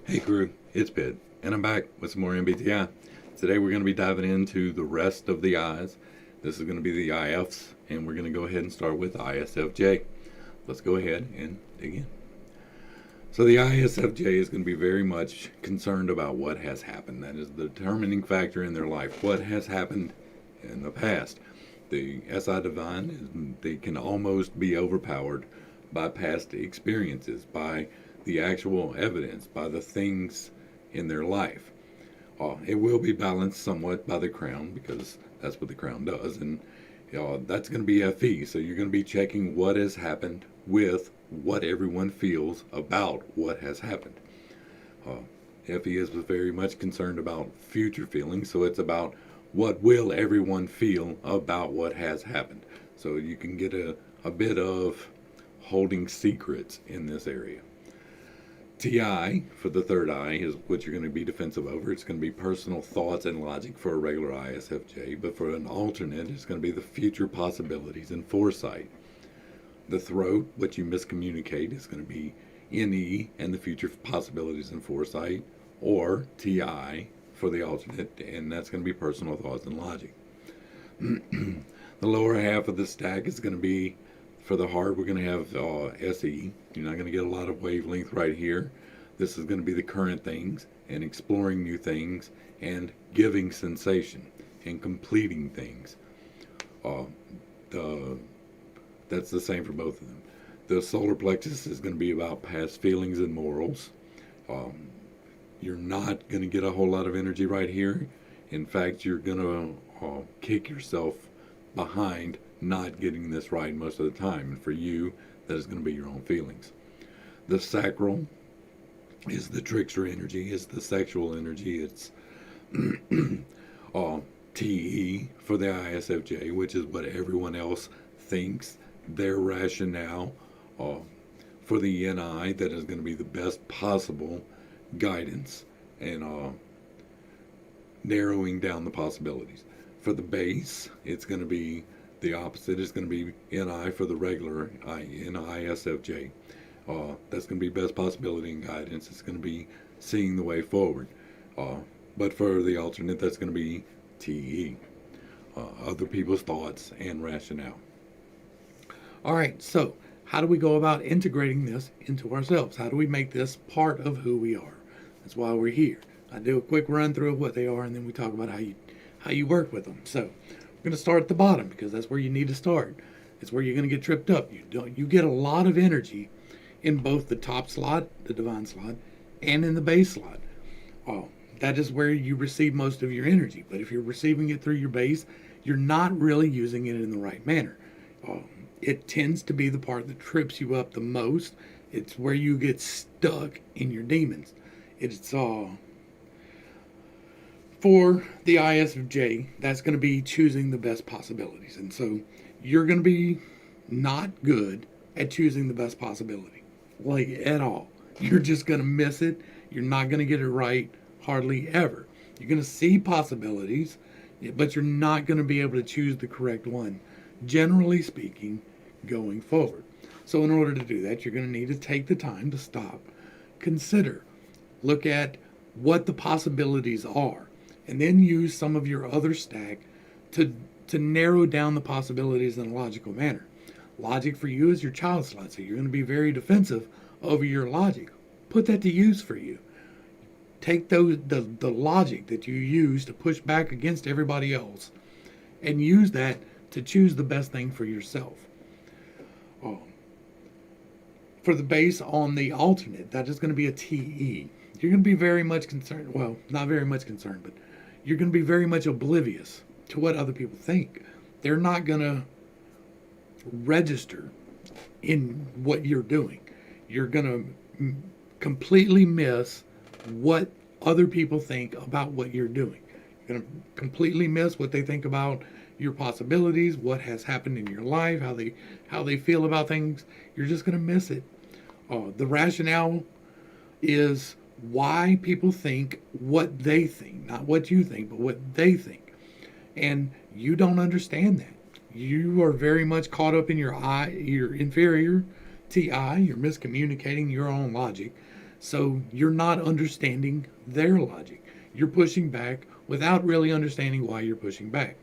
Hey crew, it's Pid, and I'm back with some more MBTI. Today we're going to be diving into the rest of the I's. This is going to be the IFs, and we're going to go ahead and start with ISFJ. Let's go ahead and dig in. So the ISFJ is going to be very much concerned about what has happened. That is the determining factor in their life. What has happened in the past. The SI Divine, they can almost be overpowered by past experiences, by the actual evidence, by the things in their life. It will be balanced somewhat by the crown because that's what the crown does, and that's going to be FE. So you're going to be checking what has happened with what everyone feels about what has happened. FE is very much concerned about future feelings, so it's about what will everyone feel about what has happened. So you can get a bit of holding secrets in this area. TI for the third eye is what you're going to be defensive over. It's going to be personal thoughts and logic for a regular ISFJ, but for an alternate, it's going to be the future possibilities and foresight. The throat, what you miscommunicate, is going to be NE and the future possibilities and foresight, or TI for the alternate, and that's going to be personal thoughts and logic. The lower half of the stack is going to be, for the heart, we're going to have SE. You're not going to get a lot of wavelength right here. This is going to be the current things and exploring new things and giving sensation and completing things. That's the same for both of them. The solar plexus is going to be about past feelings and morals. You're not going to get a whole lot of energy right here. In fact, you're going to kick yourself behind not getting this right most of the time. And for you, that is going to be your own feelings. The sacral is the trickster energy, is the sexual energy. It's TE for the ISFJ, which is what everyone else thinks, their rationale. For the NI, that is going to be the best possible guidance and narrowing down the possibilities. For the base, it's going to be the opposite. It's going to be NI for the regular ISFJ. That's going to be best possibility and guidance. It's going to be seeing the way forward. But for the alternate, that's going to be TE, other people's thoughts and rationale. All right, so how do we go about integrating this into ourselves? How do we make this part of who we are? That's why we're here. I do a quick run through of what they are, and then we talk about how you work with them. So we're going to start at the bottom because that's where you need to start. It's where you're going to get tripped up. You get a lot of energy in both the top slot, the divine slot, and in the base slot. That is where you receive most of your energy. But if you're receiving it through your base, you're not really using it in the right manner. It tends to be the part that trips you up the most. It's where you get stuck in your demons. It's for the ISFJ, that's going to be choosing the best possibilities. And so you're going to be not good at choosing the best possibility, like at all. You're just going to miss it. You're not going to get it right hardly ever. You're going to see possibilities, but you're not going to be able to choose the correct one, generally speaking, going forward. So in order to do that, you're going to need to take the time to stop, consider, look at what the possibilities are, and then use some of your other stack to narrow down the possibilities in a logical manner. Logic for you is your child slot, so you're going to be very defensive over your logic. Put that to use for you. Take the logic that you use to push back against everybody else and use that to choose the best thing for yourself. For the base on the alternate, that is going to be a TE. You're going to be very much concerned, well, not very much concerned, but you're going to be very much oblivious to what other people think. They're not going to register in what you're doing. You're going to completely miss what other people think about what you're doing. You're going to completely miss what they think about your possibilities, what has happened in your life, how they feel about things. You're just going to miss it. The rationale is why people think what they think, not what you think, but what they think. And you don't understand that. You are very much caught up in your inferior TI. You're miscommunicating your own logic So you're not understanding their logic. You're pushing back without really understanding why you're pushing back.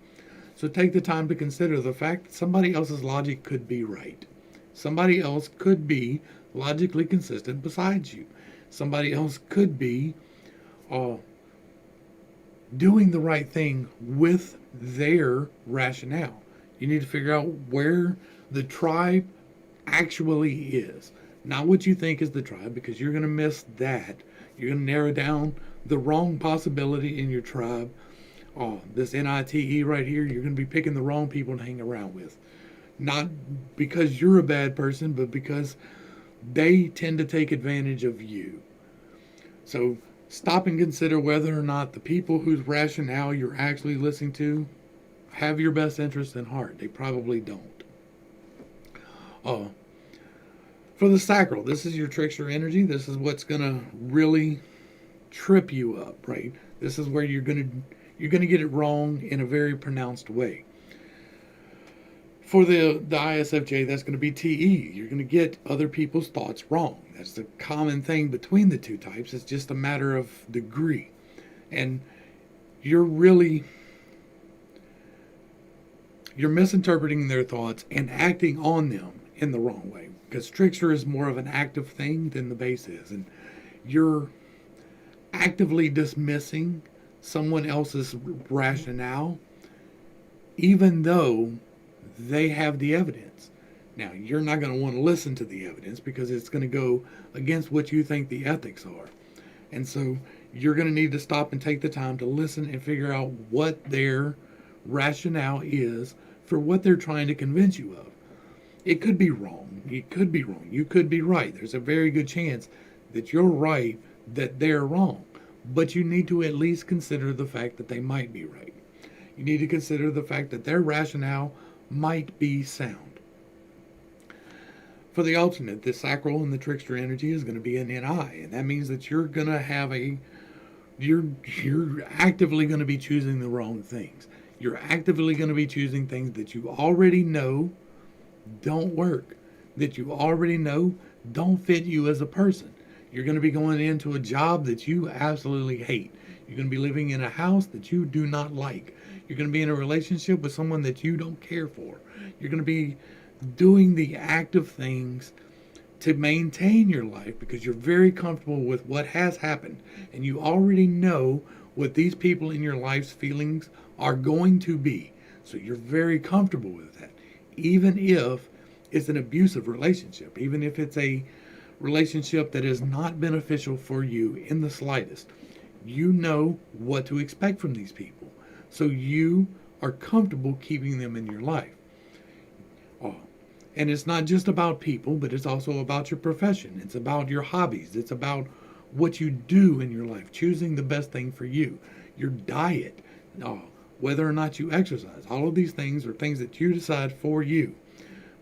So take the time to consider the fact that somebody else's logic could be right. Somebody else could be logically consistent besides you. Somebody else could be uh, doing the right thing with their rationale. You need to figure out where the tribe actually is. Not what you think is the tribe, because you're going to miss that. You're going to narrow down the wrong possibility in your tribe. Oh, this NITE right here, you're going to be picking the wrong people to hang around with. Not because you're a bad person, but because they tend to take advantage of you. So stop and consider whether or not the people whose rationale you're actually listening to have your best interest in heart. They probably don't. For the sacral, this is your trickster energy. This is what's going to really trip you up, right? This is where you're going to get it wrong in a very pronounced way. For the ISFJ, that's going to be TE. You're going to get other people's thoughts wrong. That's the common thing between the two types. It's just a matter of degree. And you're misinterpreting their thoughts and acting on them in the wrong way. Because trickster is more of an active thing than the base is. And you're actively dismissing someone else's rationale, even though they have the evidence. Now, you're not going to want to listen to the evidence because it's going to go against what you think the ethics are. And so you're going to need to stop and take the time to listen and figure out what their rationale is for what they're trying to convince you of. It could be wrong. It could be wrong. You could be right. There's a very good chance that you're right, that they're wrong. But you need to at least consider the fact that they might be right. You need to consider the fact that their rationale might be sound. For the alternate, the sacral and the trickster energy is going to be an NI, and that means that you're going to have you're actively going to be choosing the wrong things. You're actively going to be choosing things that you already know don't work, that you already know don't fit you as a person. You're going to be going into a job that you absolutely hate. You're going to be living in a house that you do not like. You're going to be in a relationship with someone that you don't care for. You're going to be doing the active things to maintain your life because you're very comfortable with what has happened. And you already know what these people in your life's feelings are going to be. So you're very comfortable with that. Even if it's an abusive relationship, even if it's a relationship that is not beneficial for you in the slightest, you know what to expect from these people. So you are comfortable keeping them in your life. And it's not just about people, but it's also about your profession. It's about your hobbies. It's about what you do in your life, choosing the best thing for you, your diet, whether or not you exercise. All of these things are things that you decide for you.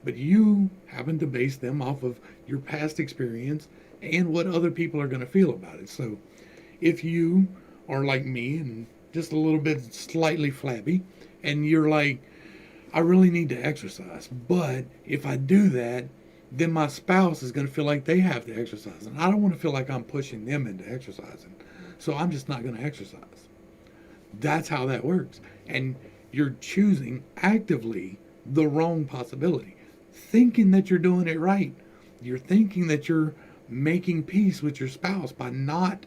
But you happen to base them off of your past experience and what other people are going to feel about it. So if you are like me and just a little bit slightly flabby, and you're like, I really need to exercise, but if I do that, then my spouse is going to feel like they have to exercise, and I don't want to feel like I'm pushing them into exercising, so I'm just not going to exercise. That's how that works. And you're choosing actively the wrong possibility, thinking that you're doing it right. You're thinking that you're making peace with your spouse by not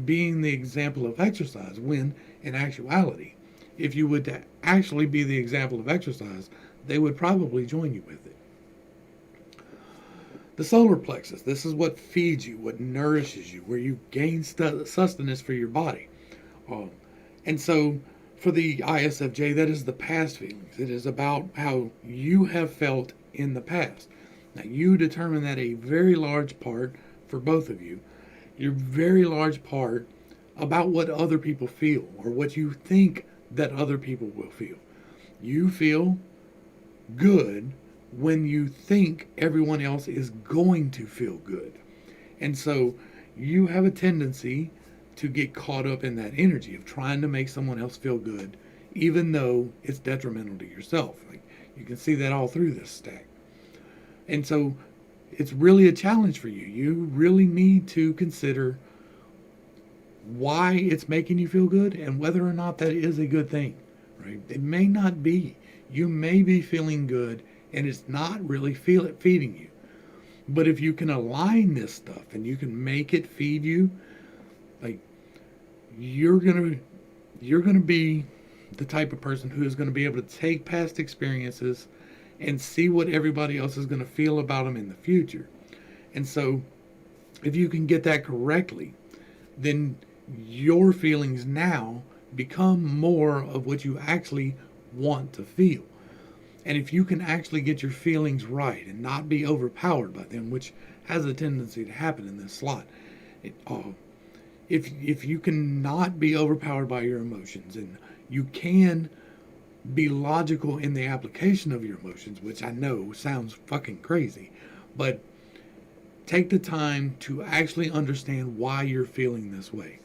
being the example of exercise, when in actuality, if you would to actually be the example of exercise, they would probably join you with it. The solar plexus, this is what feeds you, what nourishes you, where you gain sustenance for your body. And so for the ISFJ, that is the past feelings. It is about how you have felt in the past. Now, you determine that a very large part for both of you, your very large part about what other people feel or what you think that other people will feel. You feel good when you think everyone else is going to feel good. And so you have a tendency to get caught up in that energy of trying to make someone else feel good, even though it's detrimental to yourself. Like, you can see that all through this stack. And so it's really a challenge for you. You really need to consider why it's making you feel good and whether or not that is a good thing, right? It may not be. You may be feeling good and it's not really feeding you. But if you can align this stuff and you can make it feed you, like you're gonna be the type of person who is going to be able to take past experiences and see what everybody else is going to feel about them in the future. And so if you can get that correctly, then your feelings now become more of what you actually want to feel. And if you can actually get your feelings right and not be overpowered by them, which has a tendency to happen in this slot, if you can not be overpowered by your emotions and you can be logical in the application of your emotions, which I know sounds fucking crazy, but take the time to actually understand why you're feeling this way.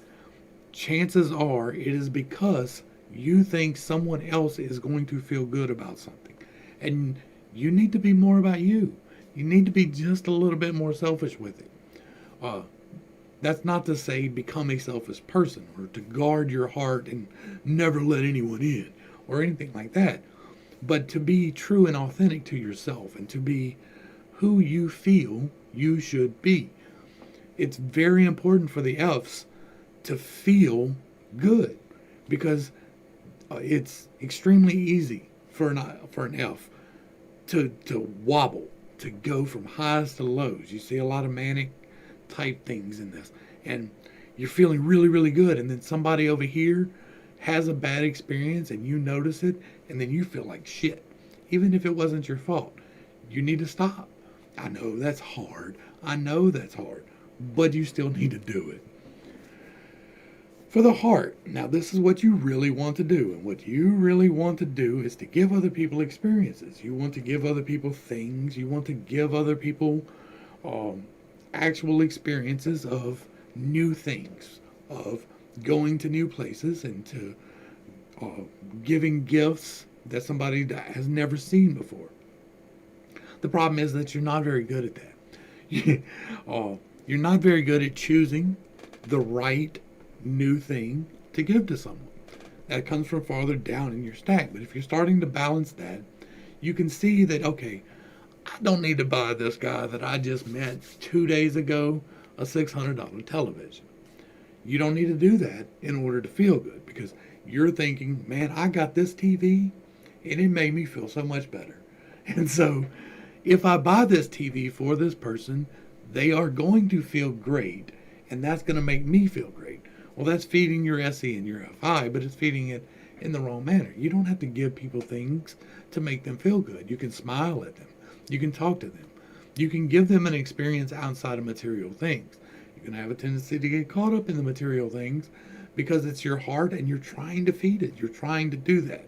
Chances are it is because you think someone else is going to feel good about something. And you need to be more about you. You need to be just a little bit more selfish with it. That's not to say become a selfish person or to guard your heart and never let anyone in or anything like that. But to be true and authentic to yourself and to be who you feel you should be. It's very important for the Fs to feel good because it's extremely easy for an F to wobble, to go from highs to lows. You see a lot of manic type things in this, and you're feeling really, really good, and then somebody over here has a bad experience and you notice it, and then you feel like shit, even if it wasn't your fault. You need to stop. I know that's hard. But you still need to do it. For the heart, now this is what you really want to do, and what you really want to do is to give other people experiences. You want to give other people things. You want to give other people actual experiences of new things, of going to new places, and to giving gifts that somebody has never seen before. The problem is that you're not very good at that. You're not very good at choosing the right new thing to give to someone. That comes from farther down in your stack. But if you're starting to balance that, you can see that, okay, I don't need to buy this guy that I just met 2 days ago a $600 television. You don't need to do that in order to feel good, because you're thinking, man, I got this TV and it made me feel so much better. And so if I buy this TV for this person, they are going to feel great, and that's going to make me feel great. Well, that's feeding your SE and your FI, but it's feeding it in the wrong manner. You don't have to give people things to make them feel good. You can smile at them. You can talk to them. You can give them an experience outside of material things. You can have a tendency to get caught up in the material things because it's your heart and you're trying to feed it. You're trying to do that.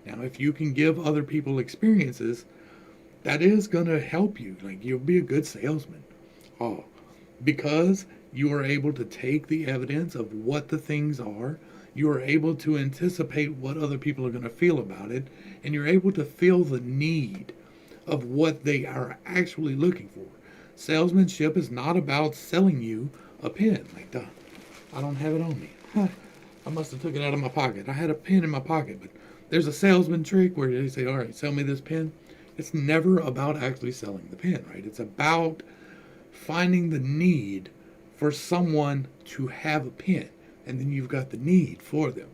Now, if you can give other people experiences, that is going to help you. Like, you'll be a good salesman. Because you are able to take the evidence of what the things are, you are able to anticipate what other people are going to feel about it, and you're able to feel the need of what they are actually looking for. Salesmanship is not about selling you a pen. Like, I don't have it on me. I must have took it out of my pocket. I had a pen in my pocket, but there's a salesman trick where they say, all right, sell me this pen. It's never about actually selling the pen, right? It's about finding the need for someone to have a pen, and then you've got the need for them.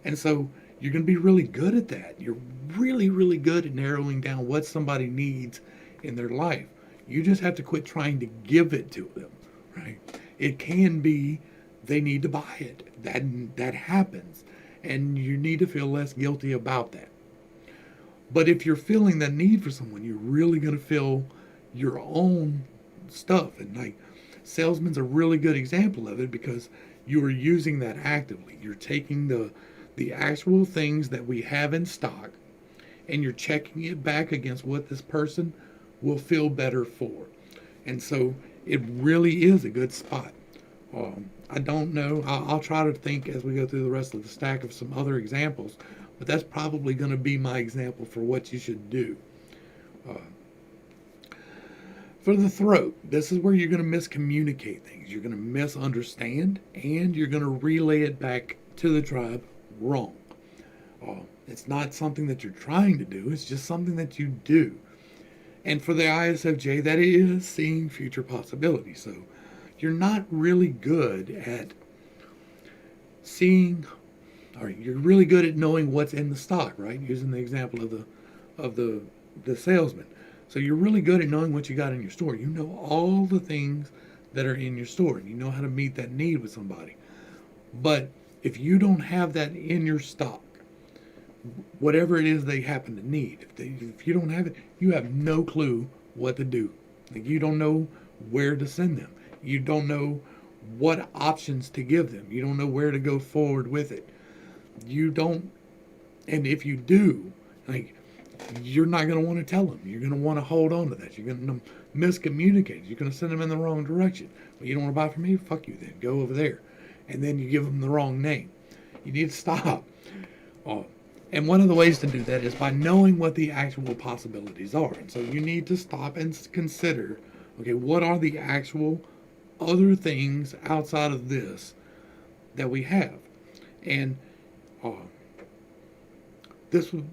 And so you're going to be really good at that. You're really, really good at narrowing down what somebody needs in their life. You just have to quit trying to give it to them, right? It can be they need to buy it. That happens, and you need to feel less guilty about that. But if you're feeling that need for someone, you're really going to feel your own stuff. And like, salesman's a really good example of it because you are using that actively. You're taking the actual things that we have in stock and you're checking it back against what this person will feel better for. And so it really is a good spot. I don't know. I'll try to think as we go through the rest of the stack of some other examples, but that's probably going to be my example for what you should do. For the throat, this is where you're going to miscommunicate things. You're going to misunderstand, and you're going to relay it back to the tribe wrong. It's not something that you're trying to do, it's just something that you do. And for the ISFJ, that is seeing future possibilities. So you're not really good at seeing, or you're really good at knowing what's in the stock, right? Using the example of the salesman. So you're really good at knowing what you got in your store. You know all the things that are in your store. You know how to meet that need with somebody. But if you don't have that in your stock, whatever it is they happen to need, if you don't have it, you have no clue what to do. Like, you don't know where to send them. You don't know what options to give them. You don't know where to go forward with it. You don't, and if you do, like, you're not going to want to tell them. You're going to want to hold on to that. You're going to miscommunicate. You're going to send them in the wrong direction. Well, you don't want to buy from me? Fuck you then. Go over there. And then you give them the wrong name. You need to stop. And one of the ways to do that is by knowing what the actual possibilities are. And so you need to stop and consider, okay, what are the actual other things outside of this that we have? And this would,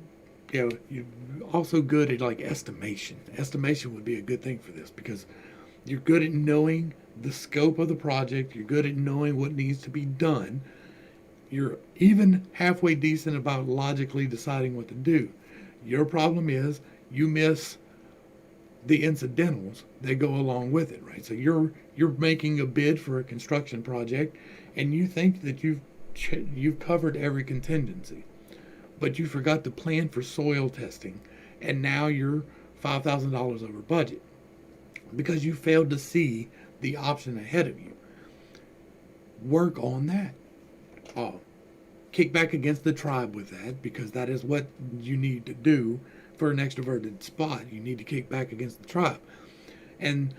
you're also good at like estimation. Estimation would be a good thing for this, because you're good at knowing the scope of the project. You're good at knowing what needs to be done. You're even halfway decent about logically deciding what to do. Your problem is you miss the incidentals that go along with it, right? So you're making a bid for a construction project, and you think that you've covered every contingency, but you forgot to plan for soil testing, and now you're $5,000 over budget because you failed to see the option ahead of you. Work on that. Kick back against the tribe with that, because that is what you need to do for an extroverted spot. You need to kick back against the tribe and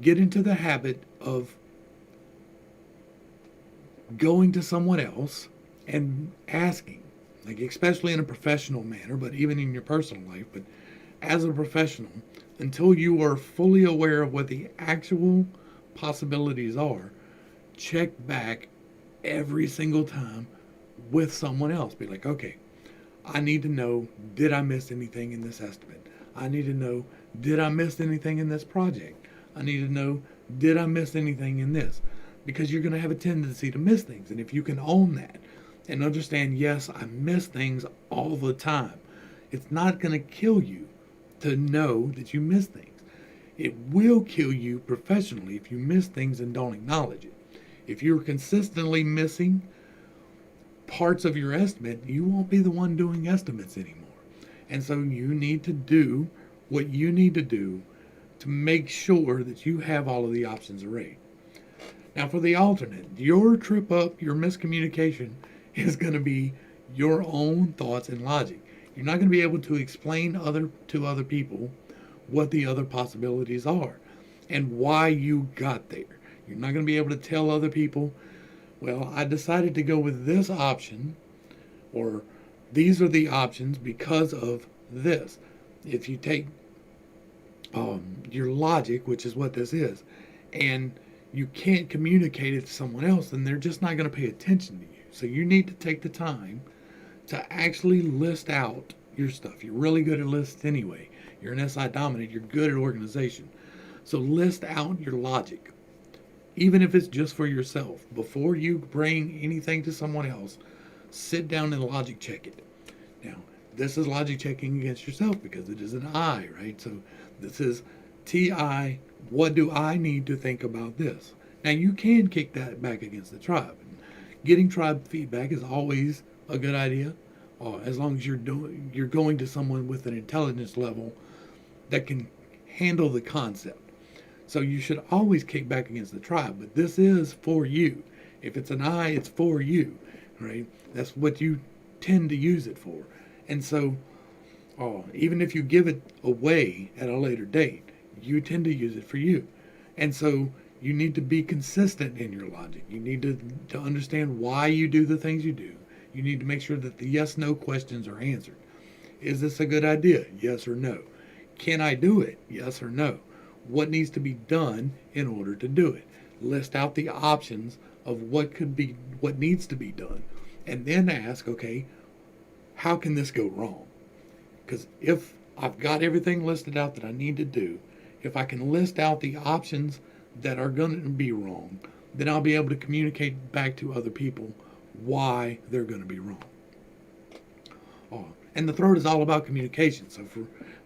get into the habit of going to someone else and asking, like, especially in a professional manner, but even in your personal life. But as a professional, until you are fully aware of what the actual possibilities are, check back every single time with someone else. Be like, okay, I need to know, did I miss anything in this estimate? I need to know, did I miss anything in this project? I need to know, did I miss anything in this? Because you're going to have a tendency to miss things. And if you can own that and understand, yes, I miss things all the time, it's not going to kill you to know that you miss things. It will kill you professionally if you miss things and don't acknowledge it. If you're consistently missing parts of your estimate, you won't be the one doing estimates anymore. And so you need to do what you need to do to make sure that you have all of the options arrayed. Now, for the alternate, your trip up, your miscommunication is going to be your own thoughts and logic. You're not going to be able to explain to other people what the other possibilities are and why you got there. You're not going to be able to tell other people, well, I decided to go with this option, or these are the options because of this. If you take your logic, which is what this is, and you can't communicate it to someone else, then they're just not going to pay attention to you. So you need to take the time to actually list out your stuff. You're really good at lists anyway. You're an SI dominant. You're good at organization. So list out your logic, even if it's just for yourself. Before you bring anything to someone else, sit down and logic check it. Now, this is logic checking against yourself because it is an I, right? So this is TI. What do I need to think about this? Now, you can kick that back against the tribe. Getting tribe feedback is always a good idea, as long as you're going to someone with an intelligence level that can handle the concept. So you should always kick back against the tribe, but this is for you. If it's an I, it's for you, right? That's what you tend to use it for. And so even if you give it away at a later date, you tend to use it for you. And so you need to be consistent in your logic. You need to understand why you do the things you do. You need to make sure that the yes-no questions are answered. Is this a good idea? Yes or no. Can I do it? Yes or no. what needs to be done in order to do it. List out the options of what needs to be done, and then ask, okay, how can this go wrong? Because if I've got everything listed out that I need to do, if I can list out the options that are going to be wrong, then I'll be able to communicate back to other people why they're going to be wrong. And the third is all about communication. So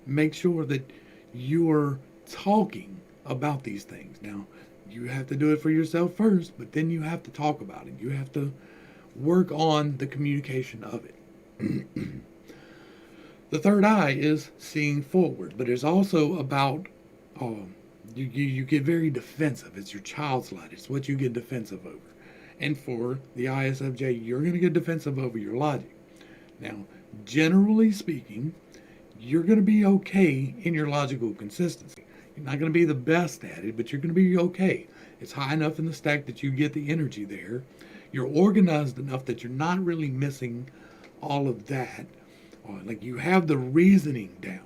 make sure that you're talking about these things. Now, you have to do it for yourself first, but then you have to talk about it. You have to work on the communication of it. The third eye is seeing forward, but it's also about you get very defensive. It's your child's light. It's what you get defensive over. And for the ISFJ, you're going to get defensive over your logic. Now, generally speaking, you're going to be okay in your logical consistency. You're not going to be the best at it, but you're going to be okay. It's high enough in the stack that you get the energy there. You're organized enough that you're not really missing all of that. Like you have the reasoning down.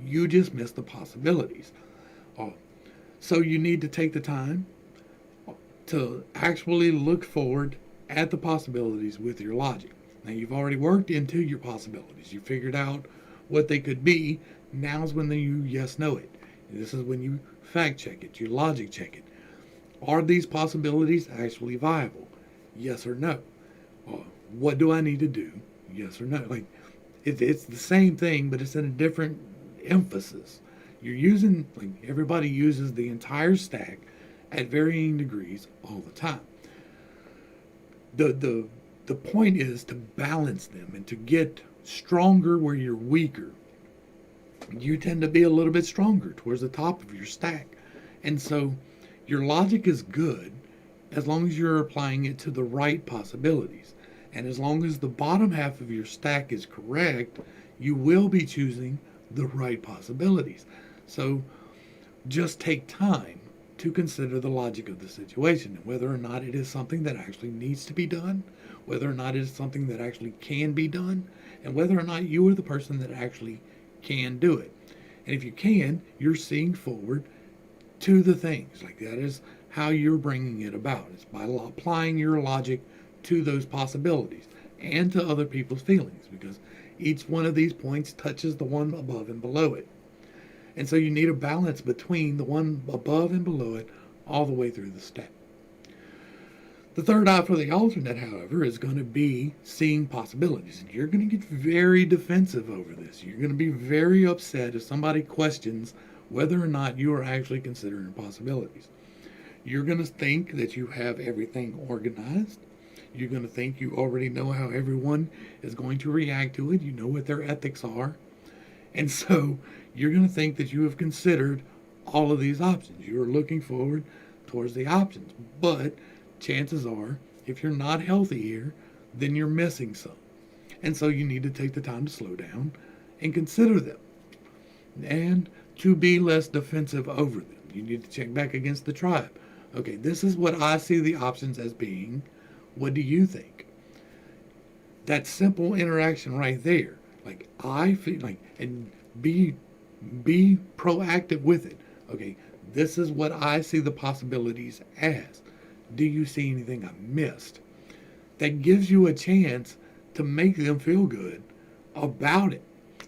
You just miss the possibilities. So you need to take the time to actually look forward at the possibilities with your logic. Now you've already worked into your possibilities. You figured out what they could be. Now's when you yes know it. This is when you fact check it, you logic check it. Are these possibilities actually viable? Yes or no? What do I need to do? Yes or no? Like it's the same thing, but it's in a different emphasis. You're using, like everybody uses the entire stack at varying degrees all the time. The point is to balance them and to get stronger where you're weaker. You tend to be a little bit stronger towards the top of your stack. And so your logic is good as long as you're applying it to the right possibilities. And as long as the bottom half of your stack is correct, you will be choosing the right possibilities. So just take time to consider the logic of the situation and whether or not it is something that actually needs to be done, whether or not it is something that actually can be done, and whether or not you are the person that actually can do it. And if you can, you're seeing forward to the things. Like that is how you're bringing it about. It's by applying your logic to those possibilities and to other people's feelings, because each one of these points touches the one above and below it. And so you need a balance between the one above and below it all the way through the stack. The third eye for the alternate, however, is going to be seeing possibilities. And you're going to get very defensive over this. You're going to be very upset if somebody questions whether or not you are actually considering possibilities. You're going to think that you have everything organized. You're going to think you already know how everyone is going to react to it. You know what their ethics are. And so you're going to think that you have considered all of these options. You're looking forward towards the options. But chances are, if you're not healthy here, then you're missing some. And so you need to take the time to slow down and consider them. And to be less defensive over them. You need to check back against the tribe. Okay, this is what I see the options as being. What do you think? That simple interaction right there. Like I feel like, and be proactive with it. Okay, this is what I see the possibilities as. Do you see anything I missed? That gives you a chance to make them feel good about it,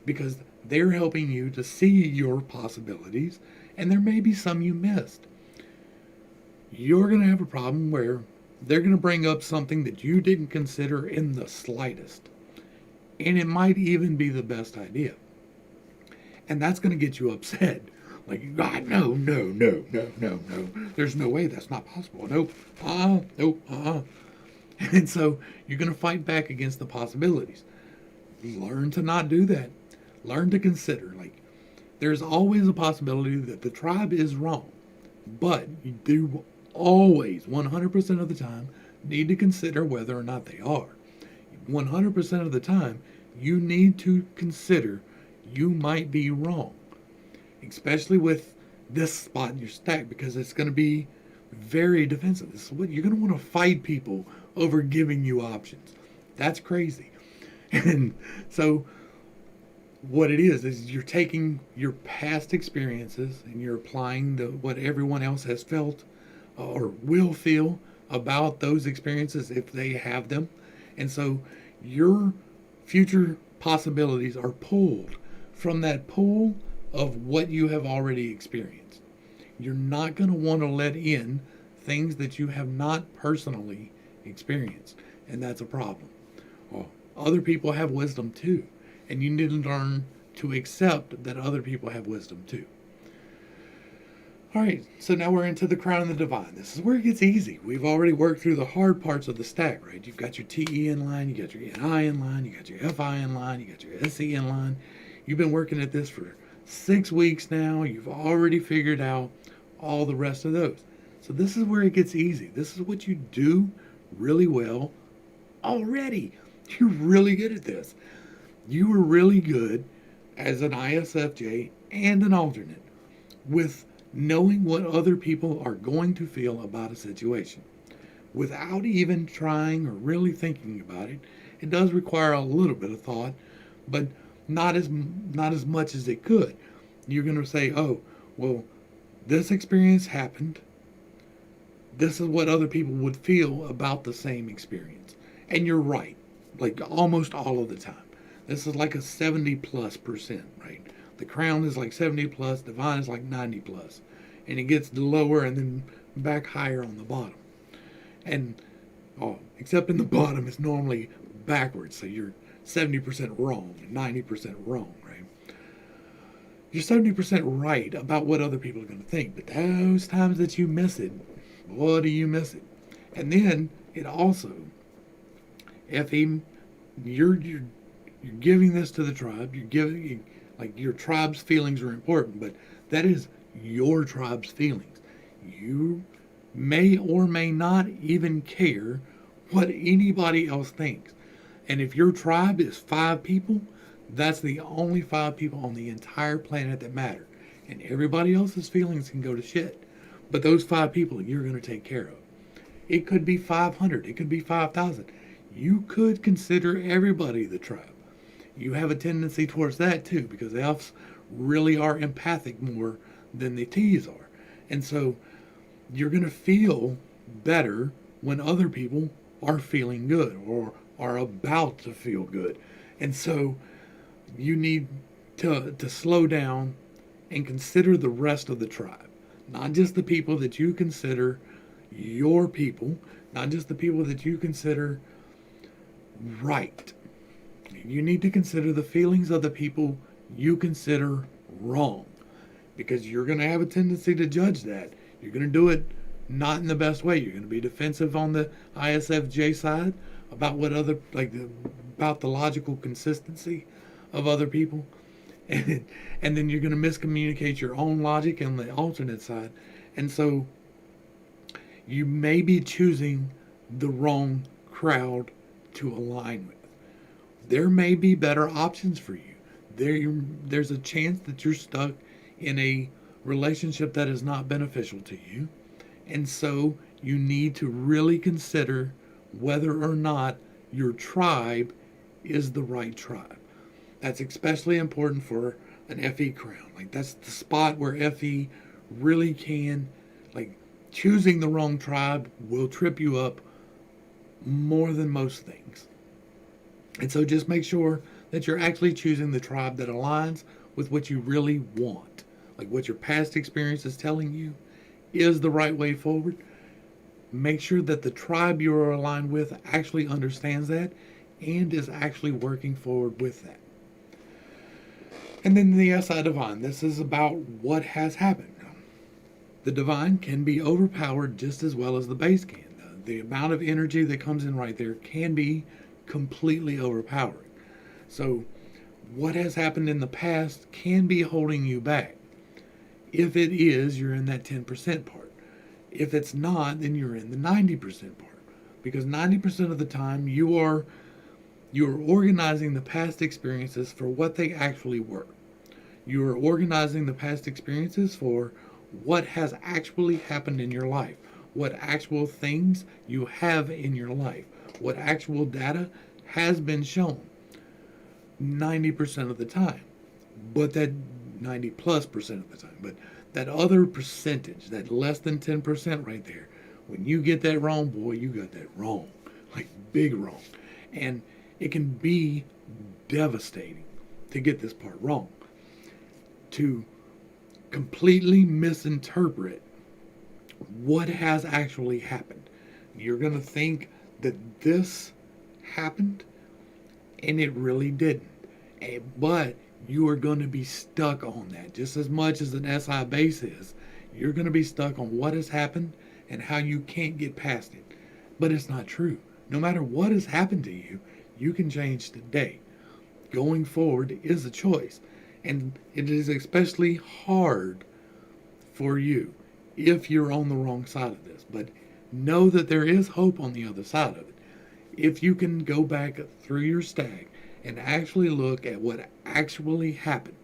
because they're helping you to see your possibilities, and there may be some you missed. You're going to have a problem where they're going to bring up something that you didn't consider in the slightest. And it might even be the best idea. And that's going to get you upset. Like, God, no. There's no way, that's not possible. Nope. And so you're going to fight back against the possibilities. Learn to not do that. Learn to consider. Like, there's always a possibility that the tribe is wrong. But you do always, 100% of the time, need to consider whether or not they are. 100% of the time, you need to consider you might be wrong. Especially with this spot in your stack, because it's going to be very defensive. This is what you're going to want to fight people over giving you options. That's crazy. And so what it is you're taking your past experiences and you're applying what everyone else has felt or will feel about those experiences if they have them. And so your future possibilities are pulled from that pool of what you have already experienced. You're not going to want to let in things that you have not personally experienced, and that's a problem. Well, other people have wisdom too, and you need to learn to accept that other people have wisdom too. All right, so now we're into the crown and the divine. This is where it gets easy. We've already worked through the hard parts of the stack, right? You've got your TE in line, you got your NI in line, you got your FI in line, you got your SE in line. You've been working at this for 6 weeks now. You've already figured out all the rest of those. So this is where it gets easy. This is what you do really well already. You're really good at this. You are really good as an ISFJ and an alternate with knowing what other people are going to feel about a situation without even trying or really thinking about it. It does require a little bit of thought, but not as much as it could. You're going to say, oh, well, this experience happened. This is what other people would feel about the same experience. And you're right, like almost all of the time. This is like a 70+%, right? The crown is like 70 plus, divine is like 90 plus. And it gets lower and then back higher on the bottom. And, except in the bottom, it's normally backwards. So you're 70% wrong, 90% wrong, right? You're 70% right about what other people are going to think. But those times that you miss it, boy, do you miss it. And then it also, you're giving this to the tribe. You're giving, like, your tribe's feelings are important, but that is your tribe's feelings. You may or may not even care what anybody else thinks. And if your tribe is 5 people, that's the only 5 people on the entire planet that matter. And everybody else's feelings can go to shit. But those 5 people you're going to take care of. It could be 500. It could be 5,000. You could consider everybody the tribe. You have a tendency towards that too, because Fs really are empathic more than the Ts are. And so you're going to feel better when other people are feeling good or are about to feel good. And so you need to slow down and consider the rest of the tribe. Not just the people that you consider your people, not just the people that you consider right. You need to consider the feelings of the people you consider wrong, because you're going to have a tendency to judge that. You're going to do it not in the best way. You're going to be defensive on the ISFJ side about about the logical consistency of other people. And then you're going to miscommunicate your own logic on the alternate side. And so you may be choosing the wrong crowd to align with. There may be better options for you. There's a chance that you're stuck in a relationship that is not beneficial to you. And so you need to really consider whether or not your tribe is the right tribe. That's especially important for an FE crown. Like, that's the spot where FE really can, choosing the wrong tribe will trip you up more than most things. And so just make sure that you're actually choosing the tribe that aligns with what you really want. Like what your past experience is telling you is the right way forward. Make sure that the tribe you're aligned with actually understands that and is actually working forward with that. And then the SI divine. This is about what has happened. The divine can be overpowered just as well as the base can. The amount of energy that comes in right there can be completely overpowering. So what has happened in the past can be holding you back. If it is, you're in that 10% part. If it's not, then you're in the 90% part. Because 90% of the time you're organizing the past experiences for what they actually were. You are organizing the past experiences for what has actually happened in your life, what actual things you have in your life, what actual data has been shown 90% of the time. But that 90+% of the time, but that other percentage, that less than 10% right there, when you get that wrong, boy, you got that wrong, like big wrong. And it can be devastating to get this part wrong, to completely misinterpret what has actually happened. You're going to think that this happened and it really didn't. But you are going to be stuck on that just as much as an SI base is. You're going to be stuck on what has happened and how you can't get past it. But it's not true. No matter what has happened to you, you can change today. Going forward is a choice. And it is especially hard for you if you're on the wrong side of this. But know that there is hope on the other side of it. If you can go back through your stack and actually look at what actually happened,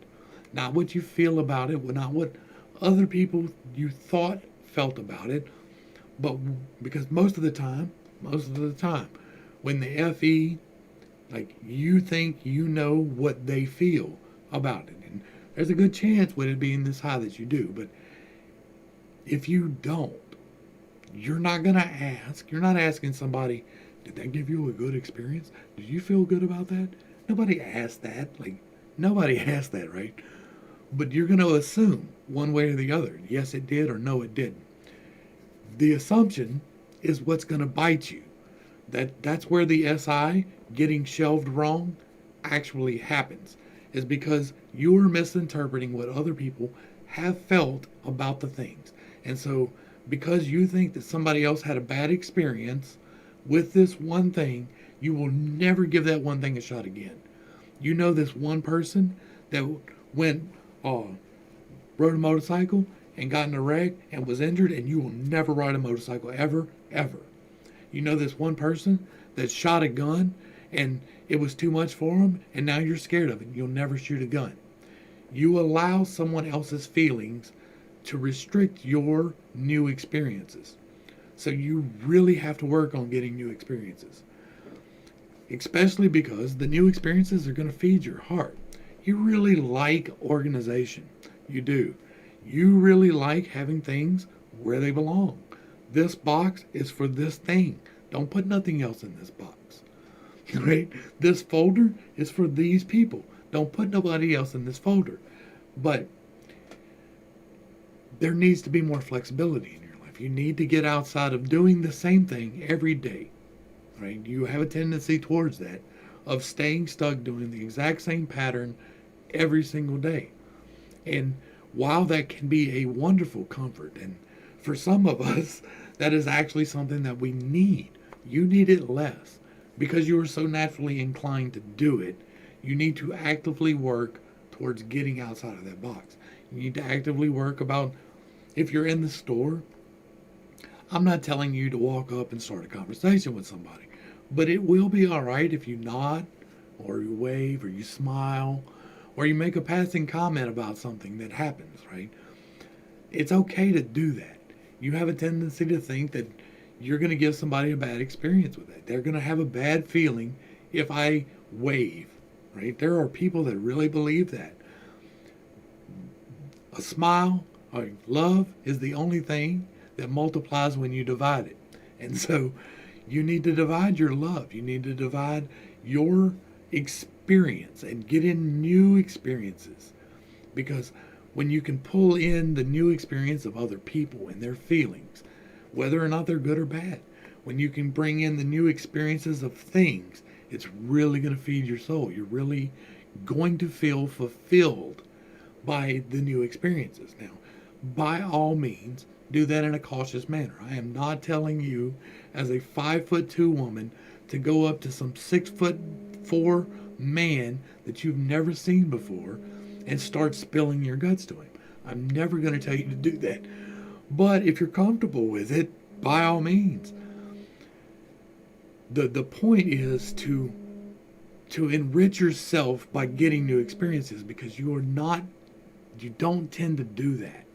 not what you feel about it, not what other people you thought felt about it, but because most of the time, when the FE, like, you think you know what they feel about it, and there's a good chance with it being this high that you do, but if you don't, you're not going to ask. You're not asking somebody, did that give you a good experience? Did you feel good about that? Nobody asked that. Like, nobody asked that, right? But you're going to assume one way or the other. Yes, it did, or no, it didn't. The assumption is what's going to bite you. That's where the SI getting shelved wrong actually happens, is because you are misinterpreting what other people have felt about the things. And so because you think that somebody else had a bad experience with this one thing, you will never give that one thing a shot again. You know this one person that went, rode a motorcycle and got in a wreck and was injured, and you will never ride a motorcycle ever, ever. You know this one person that shot a gun and it was too much for him, and now you're scared of it. You'll never shoot a gun. You allow someone else's feelings to restrict your new experiences. So you really have to work on getting new experiences, especially because the new experiences are going to feed your heart. You really like organization. You do. You really like having things where they belong. This box is for this thing. Don't put nothing else in this box. Right? This folder is for these people. Don't put nobody else in this folder. But there needs to be more flexibility in your life. You need to get outside of doing the same thing every day. Right? You have a tendency towards that, of staying stuck doing the exact same pattern every single day. And while that can be a wonderful comfort, and for some of us, that is actually something that we need. You need it less because you are so naturally inclined to do it. You need to actively work towards getting outside of that box. You need to actively work about, if you're in the store, I'm not telling you to walk up and start a conversation with somebody, but it will be all right if you nod or you wave or you smile or you make a passing comment about something that happens, right? It's okay to do that. You have a tendency to think that you're going to give somebody a bad experience with it. They're going to have a bad feeling if I wave, right? There are people that really believe that. A smile or love is the only thing that multiplies when you divide it. And so you need to divide your love. You need to divide your experience and get in new experiences. Because when you can pull in the new experience of other people and their feelings, whether or not they're good or bad, when you can bring in the new experiences of things, it's really going to feed your soul. You're really going to feel fulfilled by the new experiences. Now, by all means, do that in a cautious manner. I am not telling you as a 5'2" woman to go up to some 6'4" man that you've never seen before and start spilling your guts to him. I'm never going to tell you to do that. But if you're comfortable with it, by all means. The point is to enrich yourself by getting new experiences, because you don't tend to do that.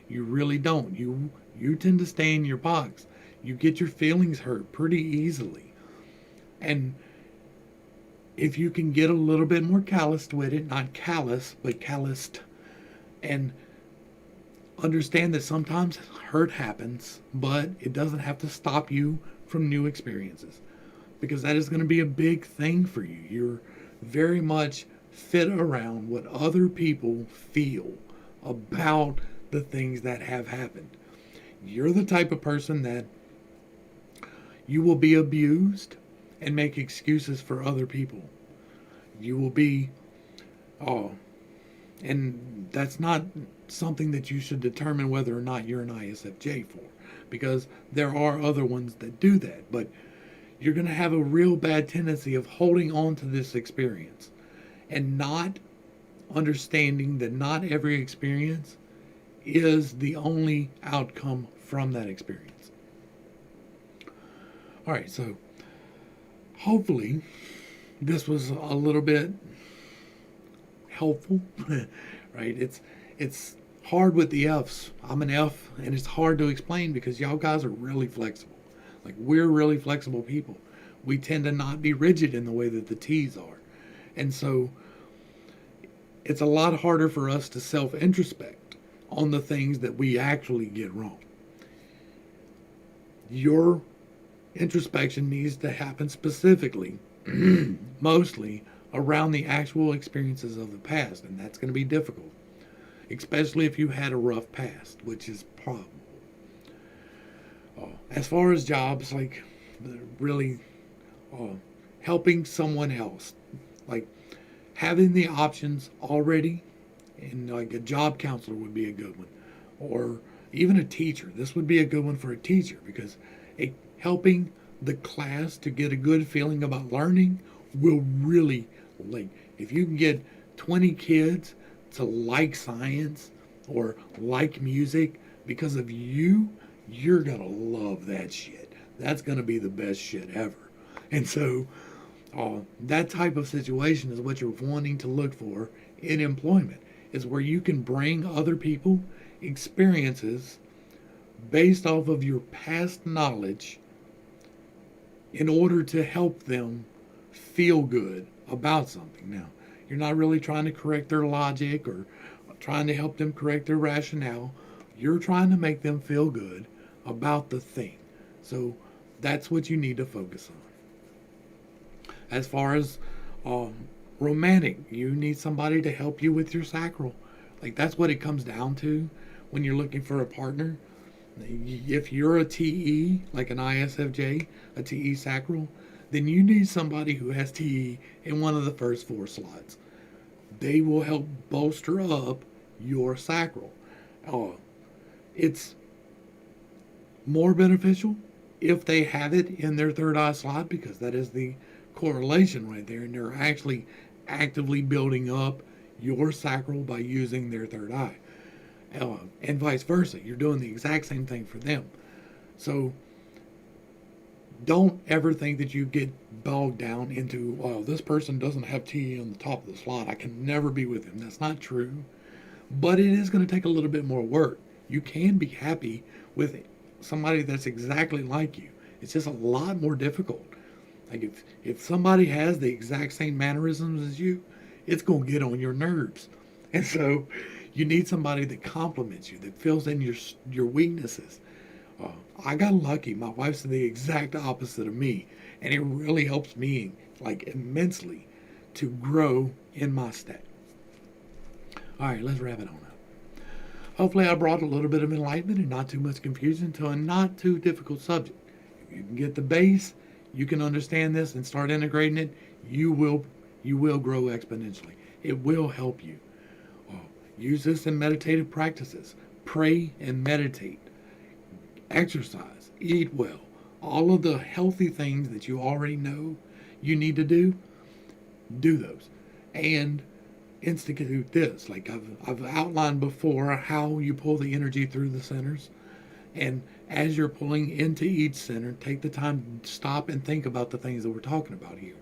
You really don't. You tend to stay in your box. You get your feelings hurt pretty easily. And if you can get a little bit more calloused with it, not callous, but calloused, and understand that sometimes hurt happens, but it doesn't have to stop you from new experiences, because that is going to be a big thing for you. You're very much fit around what other people feel about the things that have happened. You're the type of person that you will be abused and make excuses for other people. You will be, and that's not something that you should determine whether or not you're an ISFJ for, because there are other ones that do that. But you're going to have a real bad tendency of holding on to this experience and not understanding that not every experience is the only outcome from that experience. All right, so hopefully this was a little bit helpful, right? It's hard with the F's. I'm an F, and it's hard to explain because y'all guys are really flexible. Like, we're really flexible people. We tend to not be rigid in the way that the T's are. And so it's a lot harder for us to self-introspect on the things that we actually get wrong. Your introspection needs to happen specifically, mostly around the actual experiences of the past, and that's going to be difficult, especially if you had a rough past, which is probable. As far as jobs, like really helping someone else, like having the options already, and like a job counselor would be a good one, or even a teacher. This would be a good one for a teacher, because helping the class to get a good feeling about learning will really, like, if you can get 20 kids to like science or like music because of you, you're going to love that shit. That's going to be the best shit ever. And so that type of situation is what you're wanting to look for in employment, is where you can bring other people experiences based off of your past knowledge in order to help them feel good about something. Now, you're not really trying to correct their logic or trying to help them correct their rationale. You're trying to make them feel good about the thing. So that's what you need to focus on. As far as romantic, you need somebody to help you with your sacral. Like, that's what it comes down to when you're looking for a partner. If you're a TE, like an ISFJ, a TE sacral, then you need somebody who has TE in one of the first 4 slots. They will help bolster up your sacral. It's more beneficial if they have it in their 3rd eye slot, because that is the correlation right there, and they're actually actively building up your sacral by using their 3rd eye. And vice versa. You're doing the exact same thing for them. So don't ever think that you get bogged down into, well, this person doesn't have T on the top of the slot, I can never be with him. That's not true. But it is going to take a little bit more work. You can be happy with somebody that's exactly like you. It's just a lot more difficult. Like, if somebody has the exact same mannerisms as you, it's going to get on your nerves. And so you need somebody that compliments you, that fills in your weaknesses. I got lucky. My wife's the exact opposite of me, and it really helps me, like, immensely to grow in my stat. All right, let's wrap it on up. Hopefully I brought a little bit of enlightenment and not too much confusion to a not too difficult subject. If you can get the base, you can understand this and start integrating it, you will grow exponentially. It will help you. Use this in meditative practices. Pray and meditate. Exercise. Eat well. All of the healthy things that you already know you need to do those. And institute this. Like I've outlined before how you pull the energy through the centers. And as you're pulling into each center, take the time to stop and think about the things that we're talking about here.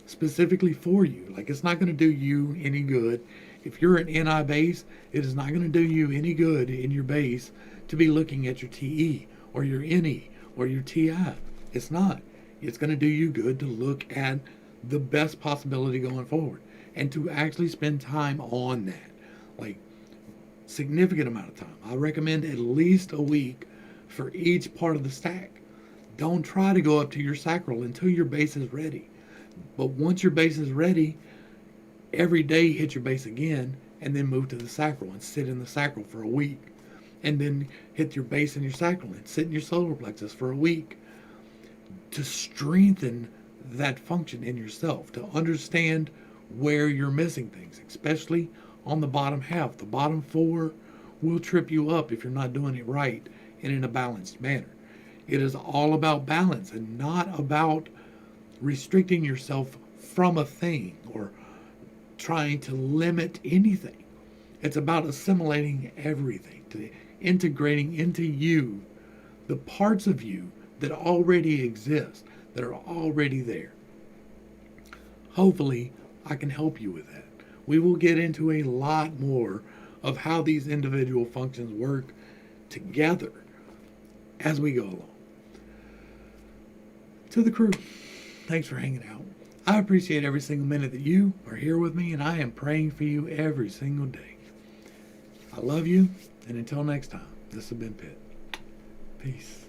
Specifically for you. Like, it's not going to do you any good. If you're an NI base, it is not going to do you any good in your base to be looking at your TE or your NE or your TI. It's not. It's going to do you good to look at the best possibility going forward, and to actually spend time on that, like significant amount of time. I recommend at least a week for each part of the stack. Don't try to go up to your sacral until your base is ready. But once your base is ready, every day hit your base again, and then move to the sacral and sit in the sacral for a week. And then hit your base in your sacral and sit in your solar plexus for a week to strengthen that function in yourself, to understand where you're missing things, especially on the bottom half. The bottom four will trip you up if you're not doing it right and in a balanced manner. It is all about balance and not about restricting yourself from a thing or trying to limit anything. It's about assimilating everything, to integrating into you the parts of you that already exist, that are already there. Hopefully, I can help you with that. We will get into a lot more of how these individual functions work together as we go along. To the crew, thanks for hanging out. I appreciate every single minute that you are here with me, and I am praying for you every single day. I love you, and until next time, this has been Pitt. Peace.